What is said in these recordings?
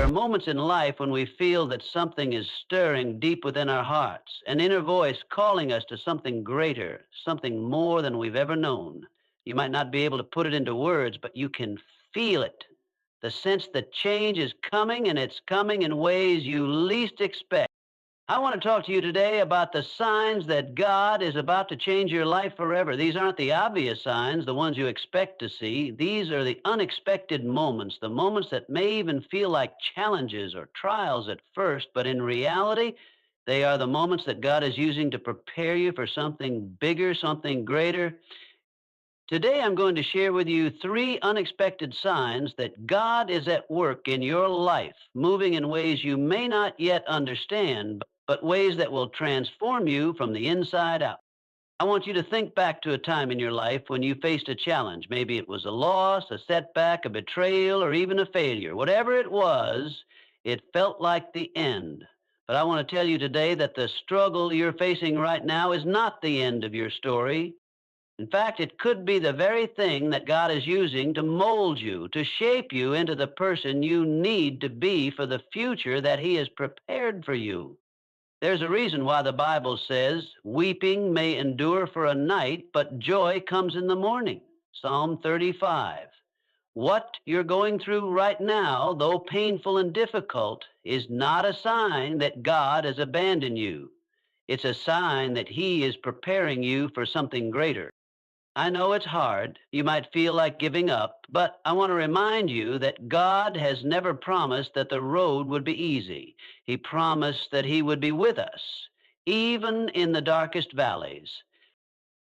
There are moments in life when we feel that something is stirring deep within our hearts, an inner voice calling us to something greater, something more than we've ever known. You might not be able to put it into words, but you can feel it. The sense that change is coming, and it's coming in ways you least expect. I want to talk to you today about the signs that God is about to change your life forever. These aren't the obvious signs, the ones you expect to see. These are the unexpected moments, the moments that may even feel like challenges or trials at first, but in reality, they are the moments that God is using to prepare you for something bigger, something greater. Today, I'm going to share with you three unexpected signs that God is at work in your life, moving in ways you may not yet understand, but ways that will transform you from the inside out. I want you to think back to a time in your life when you faced a challenge. Maybe it was a loss, a setback, a betrayal, or even a failure. Whatever it was, it felt like the end. But I want to tell you today that the struggle you're facing right now is not the end of your story. In fact, it could be the very thing that God is using to mold you, to shape you into the person you need to be for the future that He has prepared for you. There's a reason why the Bible says, weeping may endure for a night, but joy comes in the morning. Psalm 35. What you're going through right now, though painful and difficult, is not a sign that God has abandoned you. It's a sign that He is preparing you for something greater. I know it's hard. You might feel like giving up, but I want to remind you that God has never promised that the road would be easy. He promised that He would be with us, even in the darkest valleys.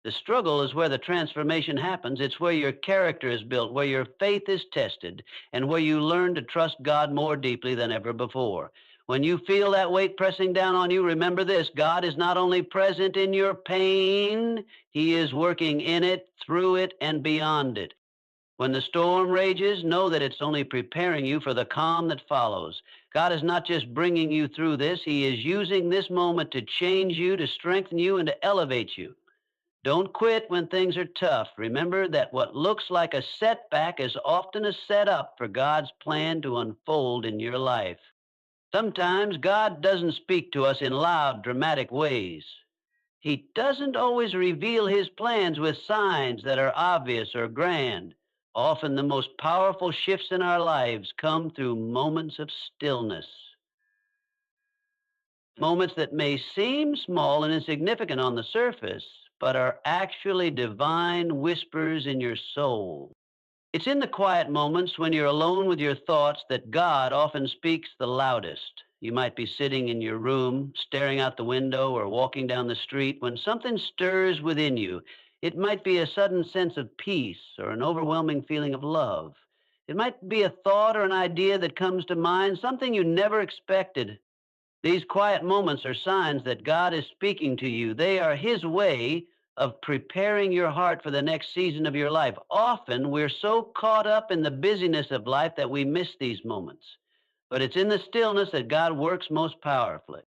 The struggle is where the transformation happens. It's where your character is built, where your faith is tested, and where you learn to trust God more deeply than ever before. When you feel that weight pressing down on you, remember this: God is not only present in your pain, He is working in it, through it, and beyond it. When the storm rages, know that it's only preparing you for the calm that follows. God is not just bringing you through this, He is using this moment to change you, to strengthen you, and to elevate you. Don't quit when things are tough. Remember that what looks like a setback is often a setup for God's plan to unfold in your life. Sometimes God doesn't speak to us in loud, dramatic ways. He doesn't always reveal His plans with signs that are obvious or grand. Often the most powerful shifts in our lives come through moments of stillness. Moments that may seem small and insignificant on the surface, but are actually divine whispers in your soul. It's in the quiet moments when you're alone with your thoughts that God often speaks the loudest. You might be sitting in your room, staring out the window, or walking down the street when something stirs within you. It might be a sudden sense of peace or an overwhelming feeling of love. It might be a thought or an idea that comes to mind, something you never expected. These quiet moments are signs that God is speaking to you. They are His way of preparing your heart for the next season of your life. Often we're so caught up in the busyness of life that we miss these moments. But it's in the stillness that God works most powerfully.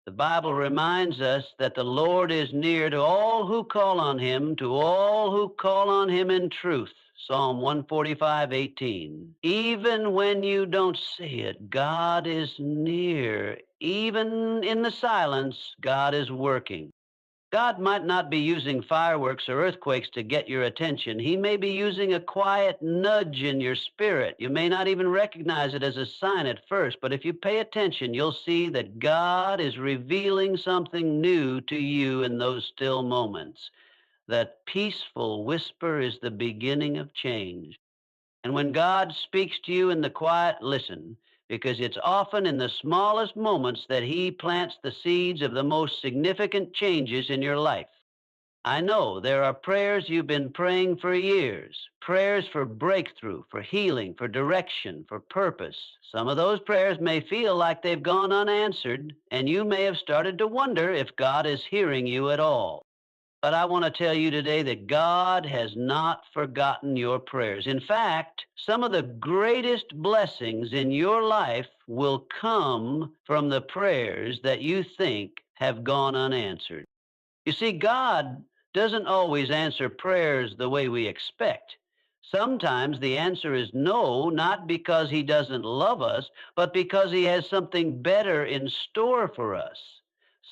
The Bible reminds us that the Lord is near to all who call on Him, to all who call on Him in truth. Psalm 145:18. Even when you don't see it, God is near. Even in the silence, God is working. God might not be using fireworks or earthquakes to get your attention. He may be using a quiet nudge in your spirit. You may not even recognize it as a sign at first, but if you pay attention, you'll see that God is revealing something new to you in those still moments. That peaceful whisper is the beginning of change. And when God speaks to you in the quiet, listen, because it's often in the smallest moments that He plants the seeds of the most significant changes in your life. I know there are prayers you've been praying for years, prayers for breakthrough, for healing, for direction, for purpose. Some of those prayers may feel like they've gone unanswered, and you may have started to wonder if God is hearing you at all. But I want to tell you today that God has not forgotten your prayers. In fact, some of the greatest blessings in your life will come from the prayers that you think have gone unanswered. You see, God doesn't always answer prayers the way we expect. Sometimes the answer is no, not because he doesn't love us, but because he has something better in store for us.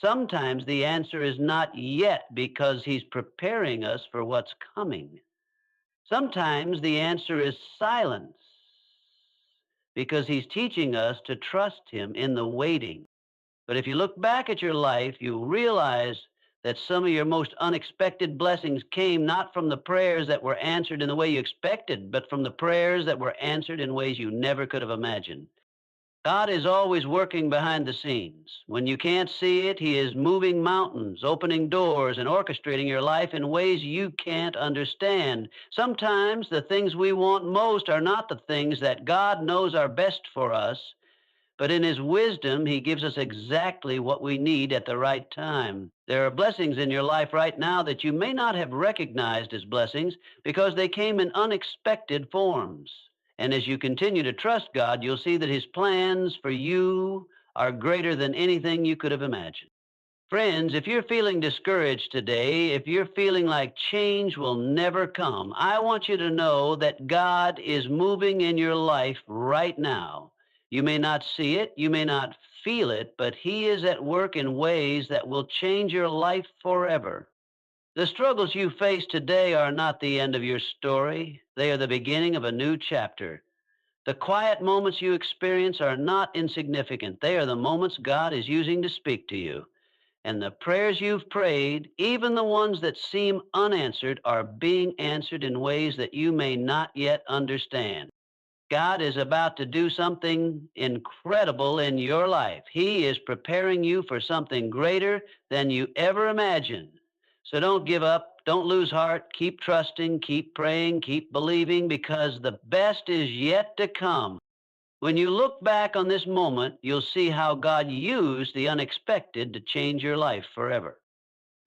Sometimes the answer is not yet because he's preparing us for what's coming. Sometimes the answer is silence because he's teaching us to trust him in the waiting. But if you look back at your life, you realize that some of your most unexpected blessings came not from the prayers that were answered in the way you expected, but from the prayers that were answered in ways you never could have imagined. God is always working behind the scenes. When you can't see it, he is moving mountains, opening doors, and orchestrating your life in ways you can't understand. Sometimes the things we want most are not the things that God knows are best for us, but in his wisdom, he gives us exactly what we need at the right time. There are blessings in your life right now that you may not have recognized as blessings because they came in unexpected forms. And as you continue to trust God, you'll see that his plans for you are greater than anything you could have imagined. Friends, if you're feeling discouraged today, if you're feeling like change will never come, I want you to know that God is moving in your life right now. You may not see it, you may not feel it, but he is at work in ways that will change your life forever. The struggles you face today are not the end of your story. They are the beginning of a new chapter. The quiet moments you experience are not insignificant. They are the moments God is using to speak to you. And the prayers you've prayed, even the ones that seem unanswered, are being answered in ways that you may not yet understand. God is about to do something incredible in your life. He is preparing you for something greater than you ever imagined. So don't give up. Don't lose heart. Keep trusting, keep praying, keep believing, because the best is yet to come. When you look back on this moment, you'll see how God used the unexpected to change your life forever.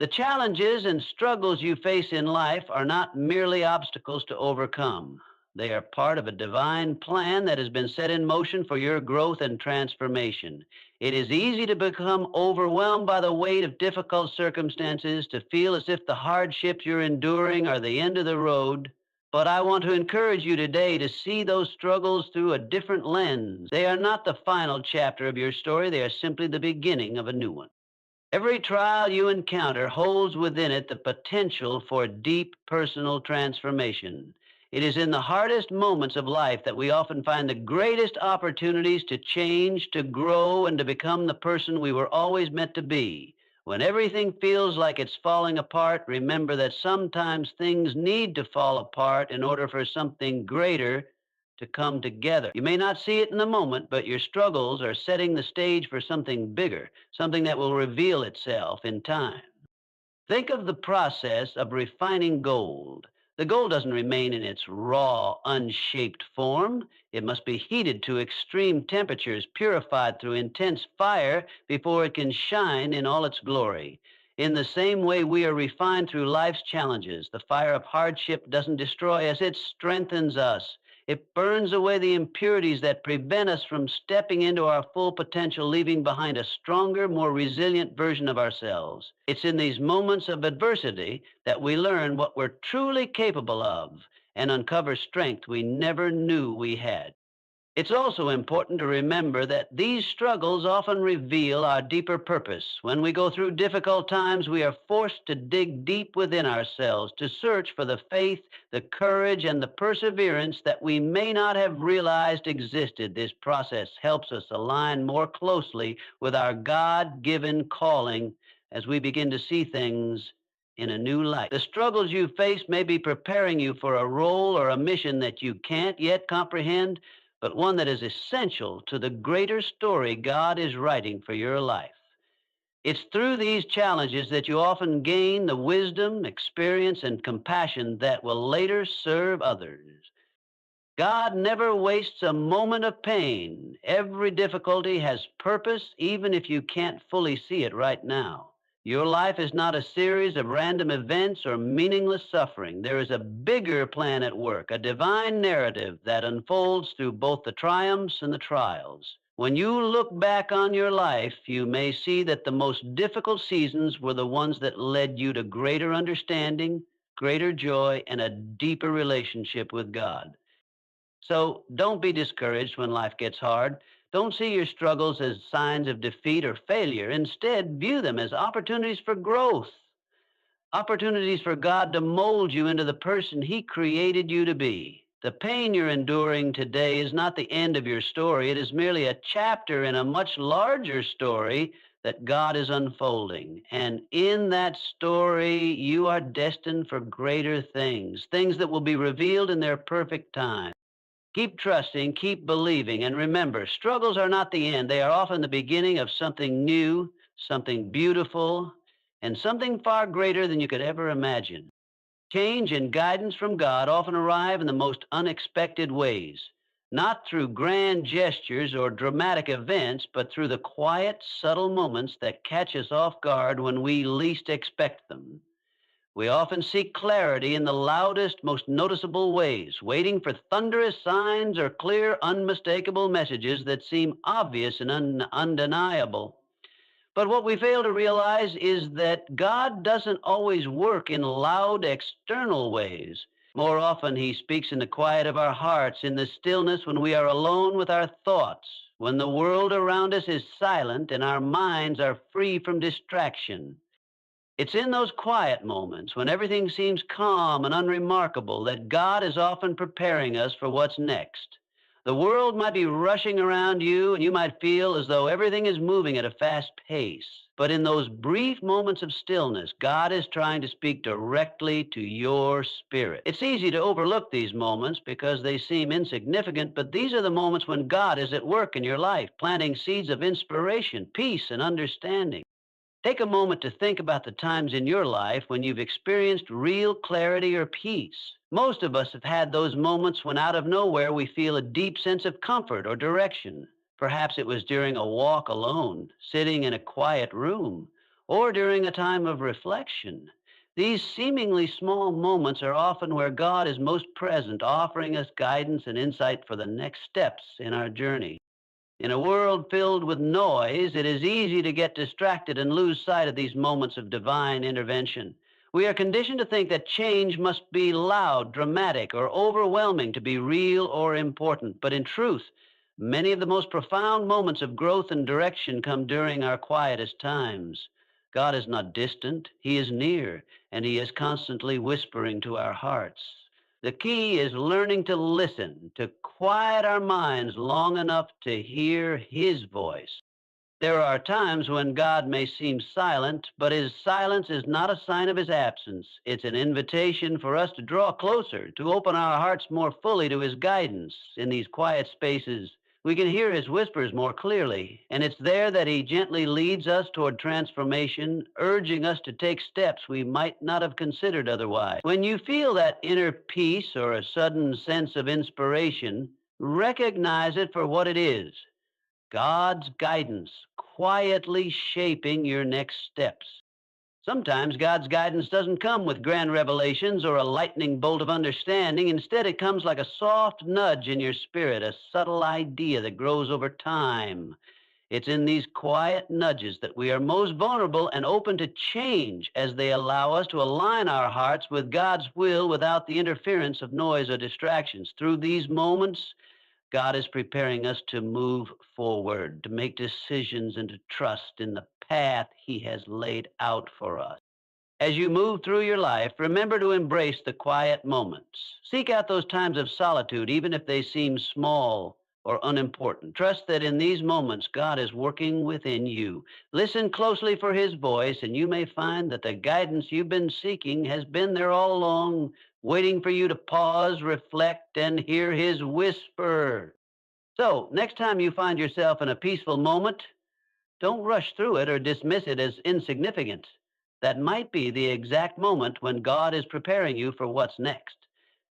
The challenges and struggles you face in life are not merely obstacles to overcome. They are part of a divine plan that has been set in motion for your growth and transformation. It is easy to become overwhelmed by the weight of difficult circumstances, to feel as if the hardships you're enduring are the end of the road. But I want to encourage you today to see those struggles through a different lens. They are not the final chapter of your story, they are simply the beginning of a new one. Every trial you encounter holds within it the potential for deep personal transformation. It is in the hardest moments of life that we often find the greatest opportunities to change, to grow, and to become the person we were always meant to be. When everything feels like it's falling apart, remember that sometimes things need to fall apart in order for something greater to come together. You may not see it in the moment, but your struggles are setting the stage for something bigger, something that will reveal itself in time. Think of the process of refining gold. The gold doesn't remain in its raw, unshaped form. It must be heated to extreme temperatures, purified through intense fire before it can shine in all its glory. In the same way, we are refined through life's challenges. The fire of hardship doesn't destroy us, it strengthens us. It burns away the impurities that prevent us from stepping into our full potential, leaving behind a stronger, more resilient version of ourselves. It's in these moments of adversity that we learn what we're truly capable of and uncover strength we never knew we had. It's also important to remember that these struggles often reveal our deeper purpose. When we go through difficult times, we are forced to dig deep within ourselves, to search for the faith, the courage, and the perseverance that we may not have realized existed. This process helps us align more closely with our God-given calling as we begin to see things in a new light. The struggles you face may be preparing you for a role or a mission that you can't yet comprehend, but one that is essential to the greater story God is writing for your life. It's through these challenges that you often gain the wisdom, experience, and compassion that will later serve others. God never wastes a moment of pain. Every difficulty has purpose, even if you can't fully see it right now. Your life is not a series of random events or meaningless suffering. There is a bigger plan at work, a divine narrative that unfolds through both the triumphs and the trials. When you look back on your life, you may see that the most difficult seasons were the ones that led you to greater understanding, greater joy, and a deeper relationship with God. So don't be discouraged when life gets hard. Don't see your struggles as signs of defeat or failure. Instead, view them as opportunities for growth, opportunities for God to mold you into the person He created you to be. The pain you're enduring today is not the end of your story. It is merely a chapter in a much larger story that God is unfolding. And in that story, you are destined for greater things, things that will be revealed in their perfect time. Keep trusting, keep believing, and remember, struggles are not the end. They are often the beginning of something new, something beautiful, and something far greater than you could ever imagine. Change and guidance from God often arrive in the most unexpected ways, not through grand gestures or dramatic events, but through the quiet, subtle moments that catch us off guard when we least expect them. We often seek clarity in the loudest, most noticeable ways, waiting for thunderous signs or clear, unmistakable messages that seem obvious and undeniable. But what we fail to realize is that God doesn't always work in loud external ways. More often, He speaks in the quiet of our hearts, in the stillness when we are alone with our thoughts, when the world around us is silent and our minds are free from distraction. It's in those quiet moments when everything seems calm and unremarkable that God is often preparing us for what's next. The world might be rushing around you, and you might feel as though everything is moving at a fast pace. But in those brief moments of stillness, God is trying to speak directly to your spirit. It's easy to overlook these moments because they seem insignificant, but these are the moments when God is at work in your life, planting seeds of inspiration, peace, and understanding. Take a moment to think about the times in your life when you've experienced real clarity or peace. Most of us have had those moments when out of nowhere we feel a deep sense of comfort or direction. Perhaps it was during a walk alone, sitting in a quiet room, or during a time of reflection. These seemingly small moments are often where God is most present, offering us guidance and insight for the next steps in our journey. In a world filled with noise, it is easy to get distracted and lose sight of these moments of divine intervention. We are conditioned to think that change must be loud, dramatic, or overwhelming to be real or important. But in truth, many of the most profound moments of growth and direction come during our quietest times. God is not distant, He is near, and He is constantly whispering to our hearts. The key is learning to listen, to quiet our minds long enough to hear His voice. There are times when God may seem silent, but His silence is not a sign of His absence. It's an invitation for us to draw closer, to open our hearts more fully to His guidance. In these quiet spaces, we can hear His whispers more clearly, and it's there that He gently leads us toward transformation, urging us to take steps we might not have considered otherwise. When you feel that inner peace or a sudden sense of inspiration, recognize it for what it is: God's guidance, quietly shaping your next steps. Sometimes God's guidance doesn't come with grand revelations or a lightning bolt of understanding. Instead, it comes like a soft nudge in your spirit, a subtle idea that grows over time. It's in these quiet nudges that we are most vulnerable and open to change, as they allow us to align our hearts with God's will without the interference of noise or distractions. Through these moments, God is preparing us to move forward, to make decisions, and to trust in the path He has laid out for us. As you move through your life, remember to embrace the quiet moments. Seek out those times of solitude, even if they seem small or unimportant. Trust that in these moments, God is working within you. Listen closely for His voice, and you may find that the guidance you've been seeking has been there all along, waiting for you to pause, reflect, and hear His whisper. So, next time you find yourself in a peaceful moment, don't rush through it or dismiss it as insignificant. That might be the exact moment when God is preparing you for what's next,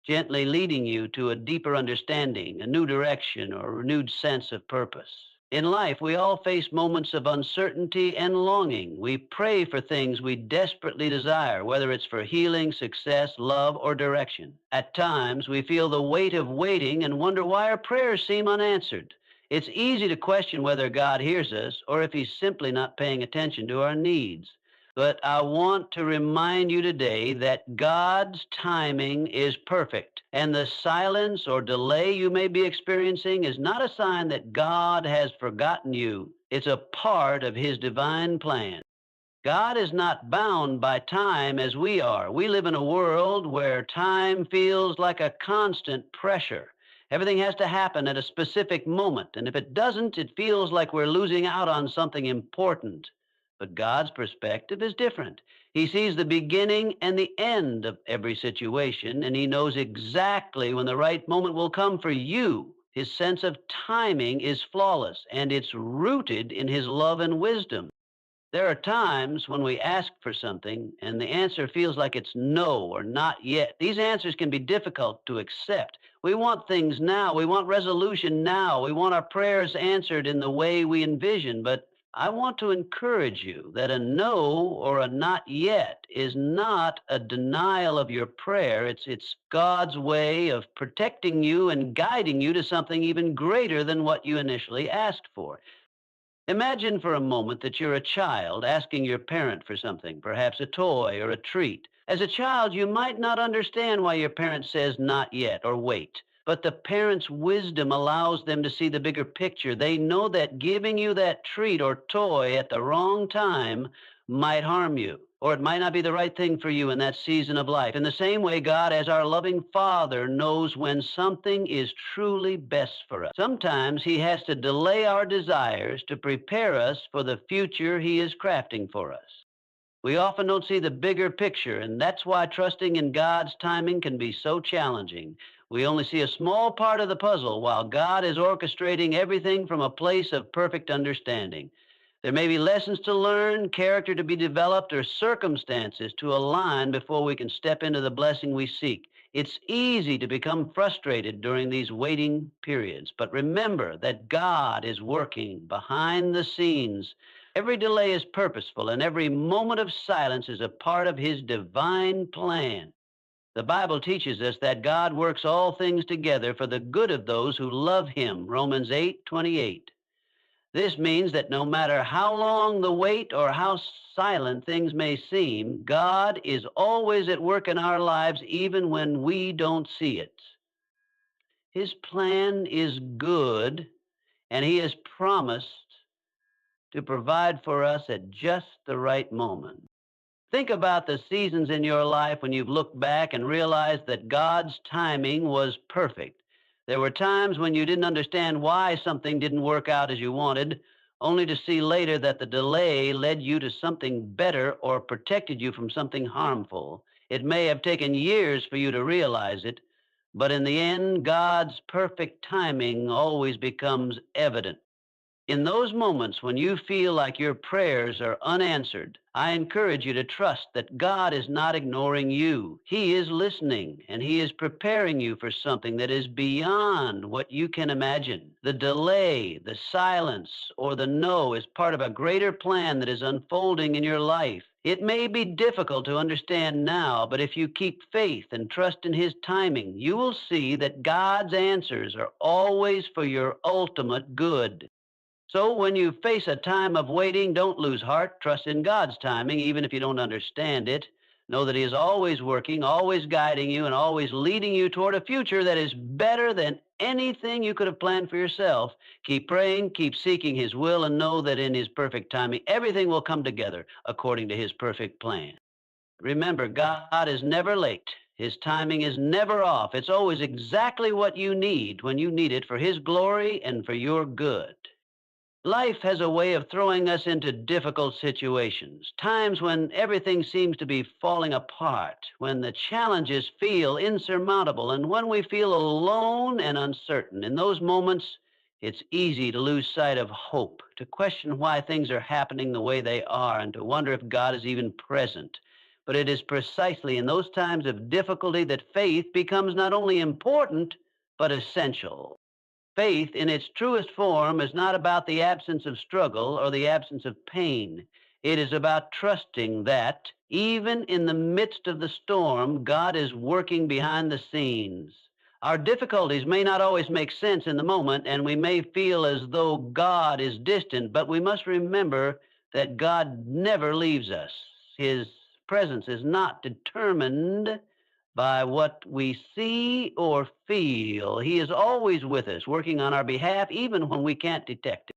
gently leading you to a deeper understanding, a new direction, or a renewed sense of purpose. In life, we all face moments of uncertainty and longing. We pray for things we desperately desire, whether it's for healing, success, love, or direction. At times, we feel the weight of waiting and wonder why our prayers seem unanswered. It's easy to question whether God hears us or if He's simply not paying attention to our needs. But I want to remind you today that God's timing is perfect, and the silence or delay you may be experiencing is not a sign that God has forgotten you. It's a part of His divine plan. God is not bound by time as we are. We live in a world where time feels like a constant pressure. Everything has to happen at a specific moment, and if it doesn't, it feels like we're losing out on something important. But God's perspective is different. He sees the beginning and the end of every situation, and He knows exactly when the right moment will come for you. His sense of timing is flawless, and it's rooted in His love and wisdom. There are times when we ask for something and the answer feels like it's no or not yet. These answers can be difficult to accept. We want things now. We want resolution now. We want our prayers answered in the way we envision. But I want to encourage you that a no or a not yet is not a denial of your prayer. It's God's way of protecting you and guiding you to something even greater than what you initially asked for. Imagine for a moment that you're a child asking your parent for something, perhaps a toy or a treat. As a child, you might not understand why your parent says not yet or wait, but the parent's wisdom allows them to see the bigger picture. They know that giving you that treat or toy at the wrong time might harm you, or it might not be the right thing for you in that season of life. In the same way, God, as our loving Father, knows when something is truly best for us. Sometimes He has to delay our desires to prepare us for the future He is crafting for us. We often don't see the bigger picture, and that's why trusting in God's timing can be so challenging. We only see a small part of the puzzle while God is orchestrating everything from a place of perfect understanding. There may be lessons to learn, character to be developed, or circumstances to align before we can step into the blessing we seek. It's easy to become frustrated during these waiting periods, but remember that God is working behind the scenes. Every delay is purposeful, and every moment of silence is a part of His divine plan. The Bible teaches us that God works all things together for the good of those who love Him, Romans 8:28. This means that no matter how long the wait or how silent things may seem, God is always at work in our lives even when we don't see it. His plan is good, and He has promised to provide for us at just the right moment. Think about the seasons in your life when you've looked back and realized that God's timing was perfect. There were times when you didn't understand why something didn't work out as you wanted, only to see later that the delay led you to something better or protected you from something harmful. It may have taken years for you to realize it, but in the end, God's perfect timing always becomes evident. In those moments when you feel like your prayers are unanswered, I encourage you to trust that God is not ignoring you. He is listening, and He is preparing you for something that is beyond what you can imagine. The delay, the silence, or the no is part of a greater plan that is unfolding in your life. It may be difficult to understand now, but if you keep faith and trust in His timing, you will see that God's answers are always for your ultimate good. So when you face a time of waiting, don't lose heart. Trust in God's timing, even if you don't understand it. Know that He is always working, always guiding you, and always leading you toward a future that is better than anything you could have planned for yourself. Keep praying, keep seeking His will, and know that in His perfect timing, everything will come together according to His perfect plan. Remember, God is never late. His timing is never off. It's always exactly what you need when you need it for His glory and for your good. Life has a way of throwing us into difficult situations, times when everything seems to be falling apart, when the challenges feel insurmountable, and when we feel alone and uncertain. In those moments, it's easy to lose sight of hope, to question why things are happening the way they are, and to wonder if God is even present. But it is precisely in those times of difficulty that faith becomes not only important, but essential. Faith, in its truest form, is not about the absence of struggle or the absence of pain. It is about trusting that, even in the midst of the storm, God is working behind the scenes. Our difficulties may not always make sense in the moment, and we may feel as though God is distant, but we must remember that God never leaves us. His presence is not determined by what we see or feel. He is always with us, working on our behalf, even when we can't detect it.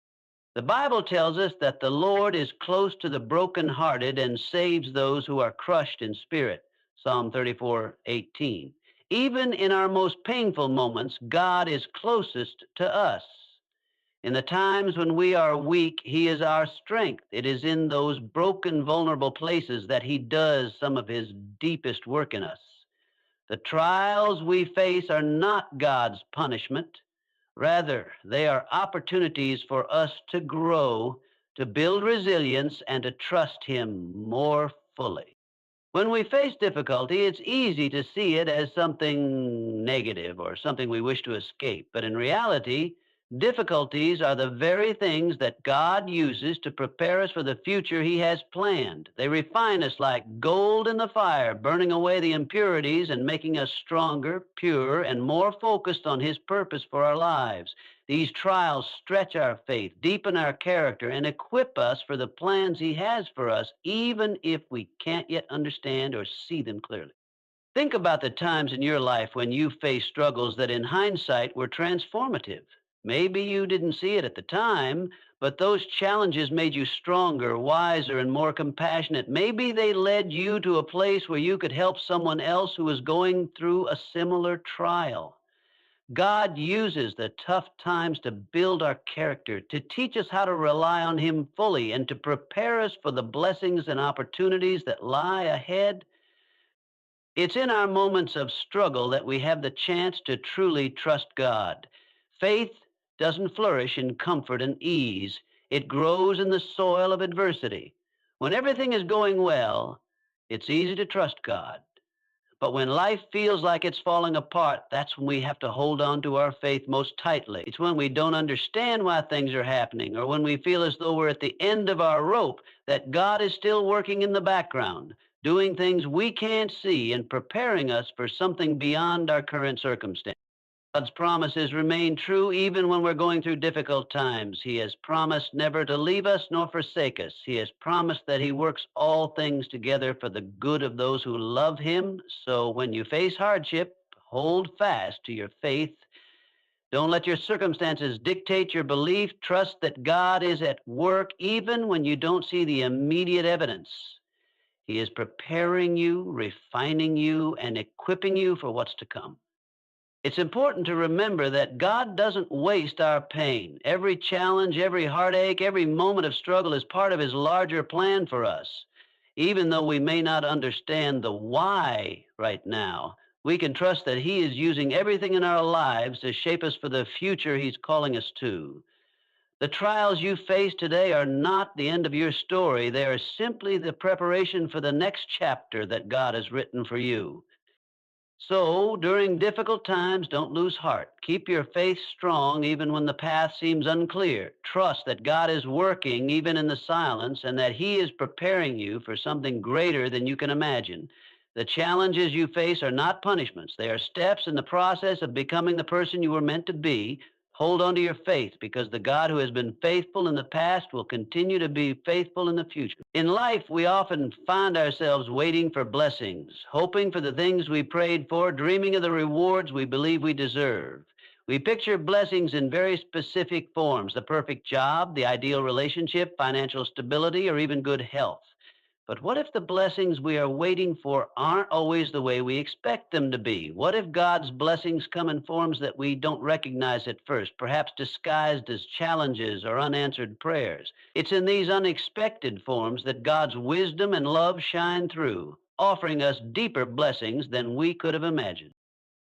The Bible tells us that the Lord is close to the brokenhearted and saves those who are crushed in spirit. Psalm 34:18. Even in our most painful moments, God is closest to us. In the times when we are weak, He is our strength. It is in those broken, vulnerable places that He does some of His deepest work in us. The trials we face are not God's punishment. Rather, they are opportunities for us to grow, to build resilience, and to trust Him more fully. When we face difficulty, it's easy to see it as something negative or something we wish to escape. But in reality, difficulties are the very things that God uses to prepare us for the future He has planned. They refine us like gold in the fire, burning away the impurities and making us stronger, purer, and more focused on His purpose for our lives. These trials stretch our faith, deepen our character, and equip us for the plans He has for us, even if we can't yet understand or see them clearly. Think about the times in your life when you faced struggles that in hindsight were transformative. Maybe you didn't see it at the time, but those challenges made you stronger, wiser, and more compassionate. Maybe they led you to a place where you could help someone else who was going through a similar trial. God uses the tough times to build our character, to teach us how to rely on Him fully, and to prepare us for the blessings and opportunities that lie ahead. It's in our moments of struggle that we have the chance to truly trust God. Faith doesn't flourish in comfort and ease, it grows in the soil of adversity. When everything is going well, it's easy to trust God. But when life feels like it's falling apart, that's when we have to hold on to our faith most tightly. It's when we don't understand why things are happening, or when we feel as though we're at the end of our rope, that God is still working in the background, doing things we can't see and preparing us for something beyond our current circumstance. God's promises remain true even when we're going through difficult times. He has promised never to leave us nor forsake us. He has promised that He works all things together for the good of those who love Him. So when you face hardship, hold fast to your faith. Don't let your circumstances dictate your belief. Trust that God is at work even when you don't see the immediate evidence. He is preparing you, refining you, and equipping you for what's to come. It's important to remember that God doesn't waste our pain. Every challenge, every heartache, every moment of struggle is part of His larger plan for us. Even though we may not understand the why right now, we can trust that He is using everything in our lives to shape us for the future He's calling us to. The trials you face today are not the end of your story. They are simply the preparation for the next chapter that God has written for you. So, during difficult times, don't lose heart. Keep your faith strong even when the path seems unclear. Trust that God is working even in the silence and that He is preparing you for something greater than you can imagine. The challenges you face are not punishments, they are steps in the process of becoming the person you were meant to be. Hold on to your faith because the God who has been faithful in the past will continue to be faithful in the future. In life, we often find ourselves waiting for blessings, hoping for the things we prayed for, dreaming of the rewards we believe we deserve. We picture blessings in very specific forms: the perfect job, the ideal relationship, financial stability, or even good health. But what if the blessings we are waiting for aren't always the way we expect them to be? What if God's blessings come in forms that we don't recognize at first, perhaps disguised as challenges or unanswered prayers? It's in these unexpected forms that God's wisdom and love shine through, offering us deeper blessings than we could have imagined.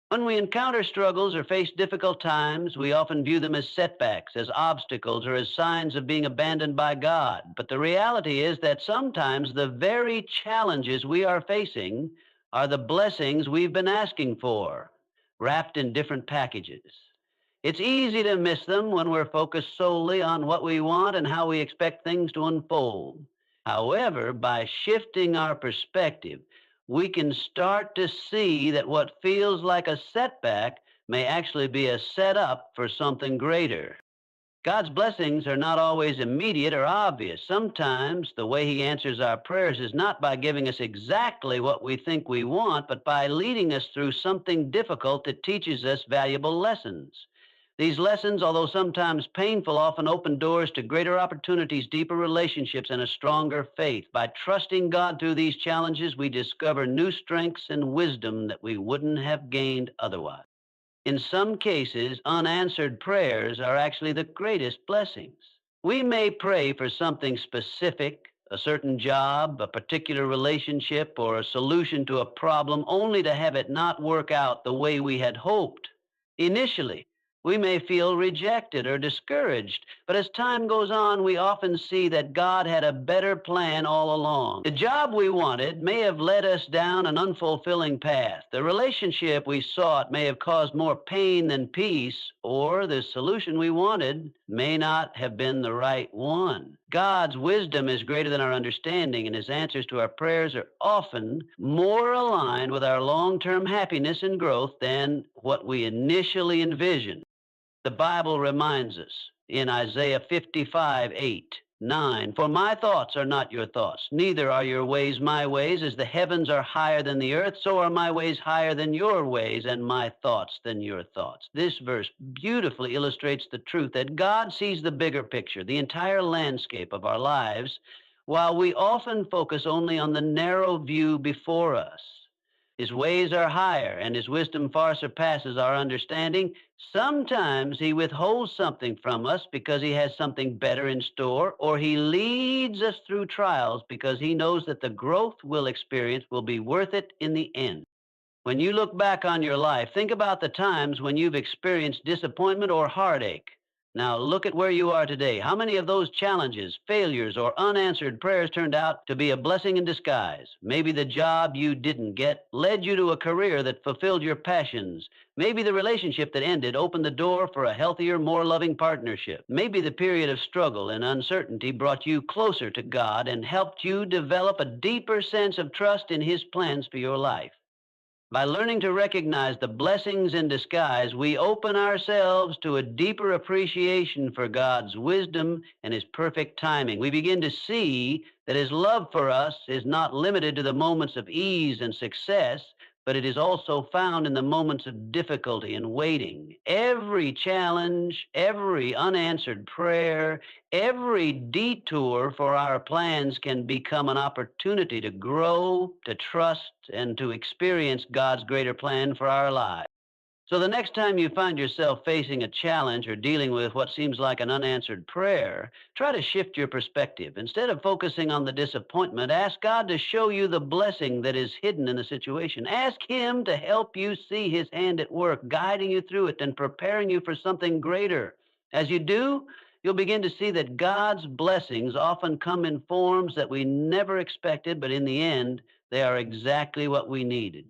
When we encounter struggles or face difficult times, we often view them as setbacks, as obstacles, or as signs of being abandoned by God. But the reality is that sometimes the very challenges we are facing are the blessings we've been asking for, wrapped in different packages. It's easy to miss them when we're focused solely on what we want and how we expect things to unfold. However, by shifting our perspective, we can start to see that what feels like a setback may actually be a setup for something greater. God's blessings are not always immediate or obvious. Sometimes the way He answers our prayers is not by giving us exactly what we think we want, but by leading us through something difficult that teaches us valuable lessons. These lessons, although sometimes painful, often open doors to greater opportunities, deeper relationships, and a stronger faith. By trusting God through these challenges, we discover new strengths and wisdom that we wouldn't have gained otherwise. In some cases, unanswered prayers are actually the greatest blessings. We may pray for something specific, a certain job, a particular relationship, or a solution to a problem, only to have it not work out the way we had hoped. Initially, we may feel rejected or discouraged, but as time goes on, we often see that God had a better plan all along. The job we wanted may have led us down an unfulfilling path. The relationship we sought may have caused more pain than peace, or the solution we wanted may not have been the right one. God's wisdom is greater than our understanding, and His answers to our prayers are often more aligned with our long term happiness and growth than what we initially envisioned. The Bible reminds us in Isaiah 55:8, 9, "For my thoughts are not your thoughts, neither are your ways my ways. As the heavens are higher than the earth, so are my ways higher than your ways, and my thoughts than your thoughts." This verse beautifully illustrates the truth that God sees the bigger picture, the entire landscape of our lives, while we often focus only on the narrow view before us. His ways are higher, and His wisdom far surpasses our understanding. Sometimes He withholds something from us because He has something better in store, or He leads us through trials because He knows that the growth we'll experience will be worth it in the end. When you look back on your life, think about the times when you've experienced disappointment or heartache. Now look at where you are today. How many of those challenges, failures, or unanswered prayers turned out to be a blessing in disguise? Maybe the job you didn't get led you to a career that fulfilled your passions. Maybe the relationship that ended opened the door for a healthier, more loving partnership. Maybe the period of struggle and uncertainty brought you closer to God and helped you develop a deeper sense of trust in His plans for your life. By learning to recognize the blessings in disguise, we open ourselves to a deeper appreciation for God's wisdom and His perfect timing. We begin to see that His love for us is not limited to the moments of ease and success, but it is also found in the moments of difficulty and waiting. Every challenge, every unanswered prayer, every detour for our plans can become an opportunity to grow, to trust, and to experience God's greater plan for our lives. So the next time you find yourself facing a challenge or dealing with what seems like an unanswered prayer, try to shift your perspective. Instead of focusing on the disappointment, ask God to show you the blessing that is hidden in the situation. Ask Him to help you see His hand at work, guiding you through it and preparing you for something greater. As you do, you'll begin to see that God's blessings often come in forms that we never expected, but in the end, they are exactly what we needed.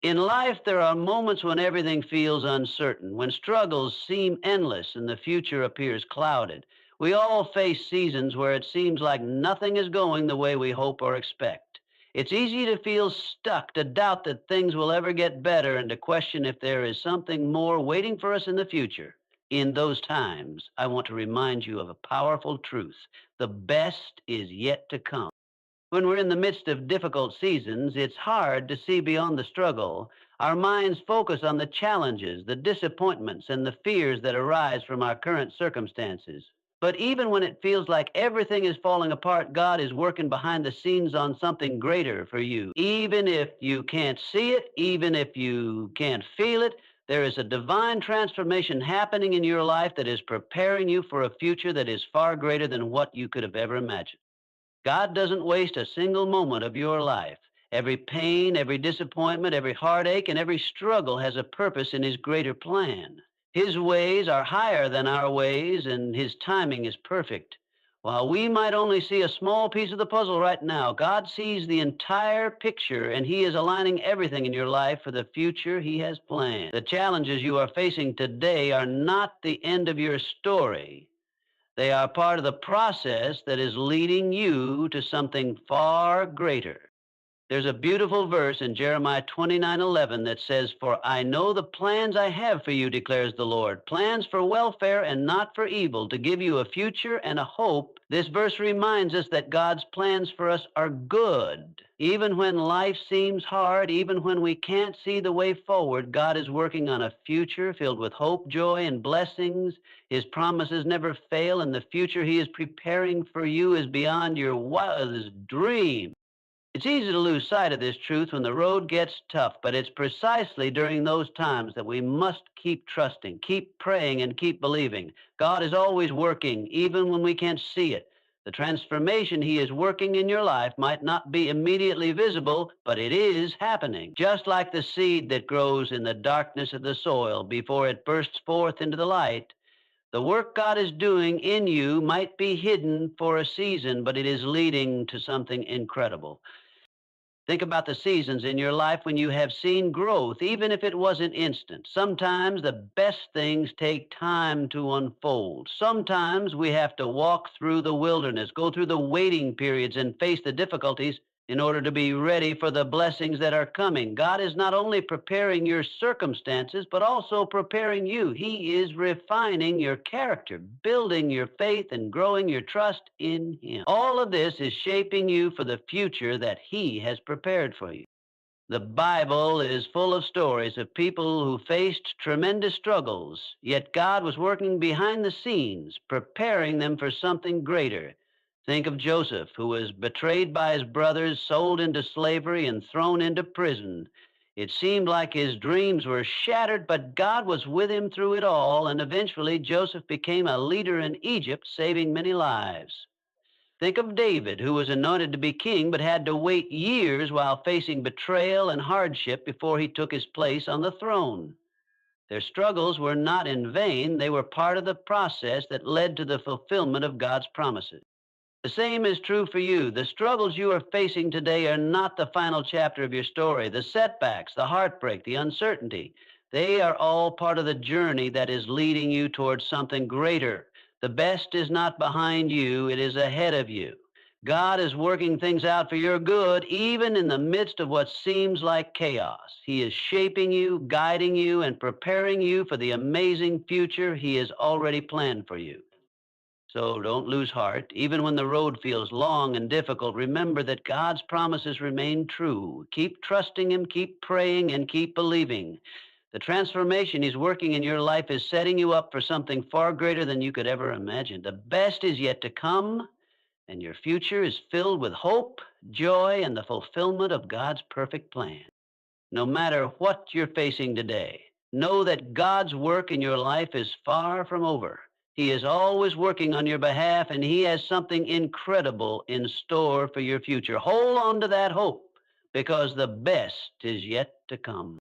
In life, there are moments when everything feels uncertain, when struggles seem endless and the future appears clouded. We all face seasons where it seems like nothing is going the way we hope or expect. It's easy to feel stuck, to doubt that things will ever get better, and to question if there is something more waiting for us in the future. In those times, I want to remind you of a powerful truth. The best is yet to come. When we're in the midst of difficult seasons, it's hard to see beyond the struggle. Our minds focus on the challenges, the disappointments, and the fears that arise from our current circumstances. But even when it feels like everything is falling apart, God is working behind the scenes on something greater for you. Even if you can't see it, even if you can't feel it, there is a divine transformation happening in your life that is preparing you for a future that is far greater than what you could have ever imagined. God doesn't waste a single moment of your life. Every pain, every disappointment, every heartache, and every struggle has a purpose in His greater plan. His ways are higher than our ways, and His timing is perfect. While we might only see a small piece of the puzzle right now, God sees the entire picture, and He is aligning everything in your life for the future He has planned. The challenges you are facing today are not the end of your story. They are part of the process that is leading you to something far greater. There's a beautiful verse in Jeremiah 29:11 that says, "For I know the plans I have for you, declares the Lord, plans for welfare and not for evil, to give you a future and a hope." This verse reminds us that God's plans for us are good. Even when life seems hard, even when we can't see the way forward, God is working on a future filled with hope, joy, and blessings. His promises never fail, and the future He is preparing for you is beyond your wildest dream. It's easy to lose sight of this truth when the road gets tough, but it's precisely during those times that we must keep trusting, keep praying, and keep believing. God is always working, even when we can't see it. The transformation He is working in your life might not be immediately visible, but it is happening. Just like the seed that grows in the darkness of the soil before it bursts forth into the light, the work God is doing in you might be hidden for a season, but it is leading to something incredible. Think about the seasons in your life when you have seen growth, even if it wasn't instant. Sometimes the best things take time to unfold. Sometimes we have to walk through the wilderness, go through the waiting periods, and face the difficulties in order to be ready for the blessings that are coming. God is not only preparing your circumstances, but also preparing you. He is refining your character, building your faith, and growing your trust in Him. All of this is shaping you for the future that He has prepared for you. The Bible is full of stories of people who faced tremendous struggles, yet God was working behind the scenes, preparing them for something greater. Think of Joseph, who was betrayed by his brothers, sold into slavery, and thrown into prison. It seemed like his dreams were shattered, but God was with him through it all, and eventually Joseph became a leader in Egypt, saving many lives. Think of David, who was anointed to be king, but had to wait years while facing betrayal and hardship before he took his place on the throne. Their struggles were not in vain, they were part of the process that led to the fulfillment of God's promises. The same is true for you. The struggles you are facing today are not the final chapter of your story. The setbacks, the heartbreak, the uncertainty, they are all part of the journey that is leading you towards something greater. The best is not behind you, it is ahead of you. God is working things out for your good, even in the midst of what seems like chaos. He is shaping you, guiding you, and preparing you for the amazing future He has already planned for you. So don't lose heart. Even when the road feels long and difficult, remember that God's promises remain true. Keep trusting Him, keep praying, and keep believing. The transformation He's working in your life is setting you up for something far greater than you could ever imagine. The best is yet to come, and your future is filled with hope, joy, and the fulfillment of God's perfect plan. No matter what you're facing today, know that God's work in your life is far from over. He is always working on your behalf, and He has something incredible in store for your future. Hold on to that hope, because the best is yet to come.